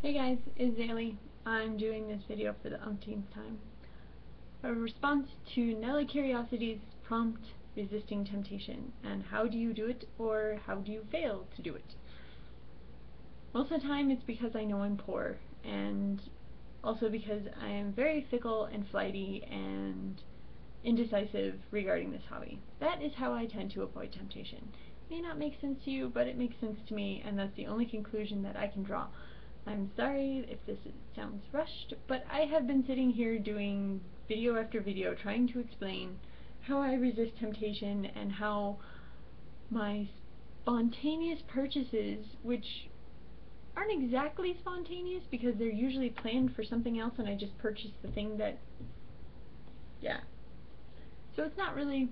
Hey guys, it's Zaylee. I'm doing this video for the umpteenth time. A response to NellaCuriosity's prompt resisting temptation, and how do you do it, or how do you fail to do it? Most of the time it's because I know I'm poor, and also because I am very fickle and flighty and indecisive regarding this hobby. That is how I tend to avoid temptation. It may not make sense to you, but it makes sense to me, and that's the only conclusion that I can draw. I'm sorry if this sounds rushed, but I have been sitting here doing video after video trying to explain how I resist temptation and how my spontaneous purchases, which aren't exactly spontaneous because they're usually planned for something else and I just purchase the thing that, yeah. So it's not really,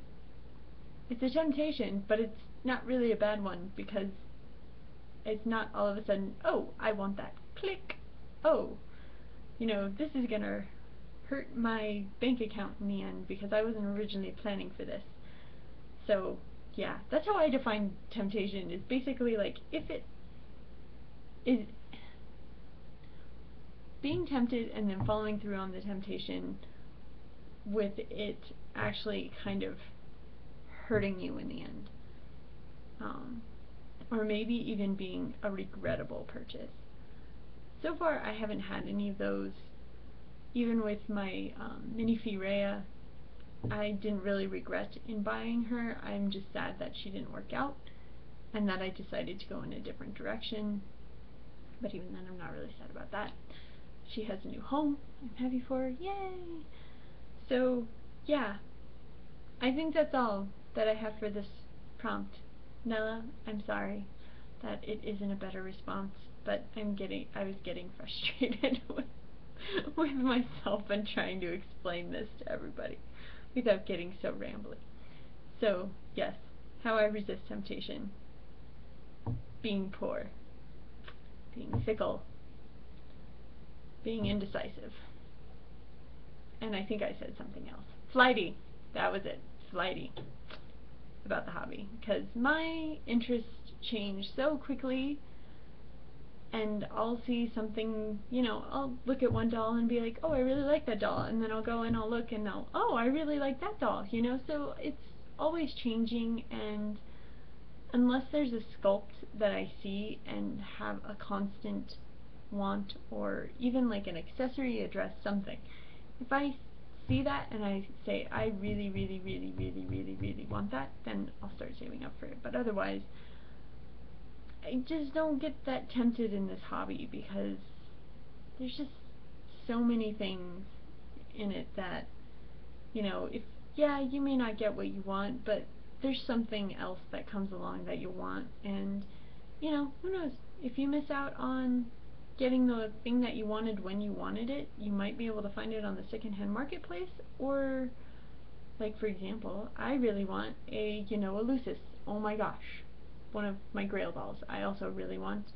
it's a temptation, but it's not really a bad one because it's not all of a sudden, oh, I want that. Click. Oh, you know, this is gonna hurt my bank account in the end because I wasn't originally planning for this. So, yeah, that's how I define temptation. It's basically like, if it is being tempted and then following through on the temptation with it actually kind of hurting you in the end. Or maybe even being a regrettable purchase. So far I haven't had any of those. Even with my Minifee Rhea, I didn't really regret in buying her. I'm just sad that she didn't work out and that I decided to go in a different direction. But even then I'm not really sad about that. She has a new home. I'm happy for her. Yay! So yeah, I think that's all that I have for this prompt. Nella, I'm sorry that it isn't a better response, but I was getting frustrated with myself and trying to explain this to everybody without getting so rambly. So, yes, how I resist temptation. Being poor. Being fickle. Being indecisive. And I think I said something else. Flighty. That was it. Flighty. About the hobby. Because my interests change so quickly, and I'll see something, you know, I'll look at one doll and be like, oh, I really like that doll, and then I'll go and I'll look and oh, I really like that doll, you know, so it's always changing, and unless there's a sculpt that I see and have a constant want, or even like an accessory, a dress, something, if I see that and I say, I really, really, really, really, really, really want that, then I'll start saving up for it, but otherwise, I just don't get that tempted in this hobby because there's just so many things in it that, you know, yeah, you may not get what you want, but there's something else that comes along that you want, and, you know, who knows, if you miss out on getting the thing that you wanted when you wanted it, you might be able to find it on the secondhand marketplace, or, like, for example, I really want a, you know, a Lucis. Oh my gosh. One of my Grail dolls. I also really want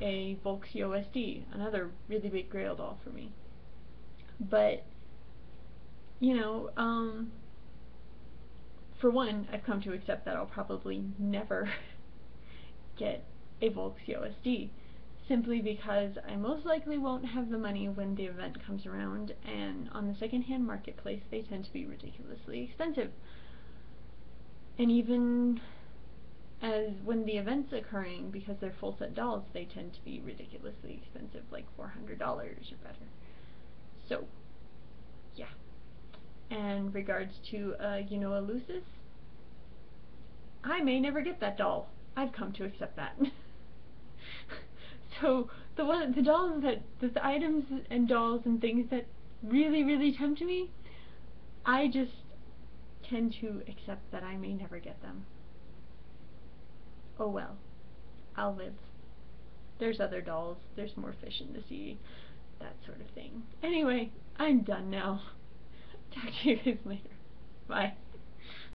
a NellaCuriosity's, another really big Grail doll for me. But, you know, for one, I've come to accept that I'll probably never get a NellaCuriosity's, simply because I most likely won't have the money when the event comes around, and on the secondhand marketplace they tend to be ridiculously expensive. And even as when the event's occurring, because they're full set dolls, they tend to be ridiculously expensive, like $400 or better. So, yeah. And regards to, you know, a Lucis, I may never get that doll. I've come to accept that. So, the dolls that, the items and dolls and things that really, really tempt me, I just tend to accept that I may never get them. Oh well, I'll live. There's other dolls, there's more fish in the sea, that sort of thing. Anyway, I'm done now. Talk to you guys later. Bye.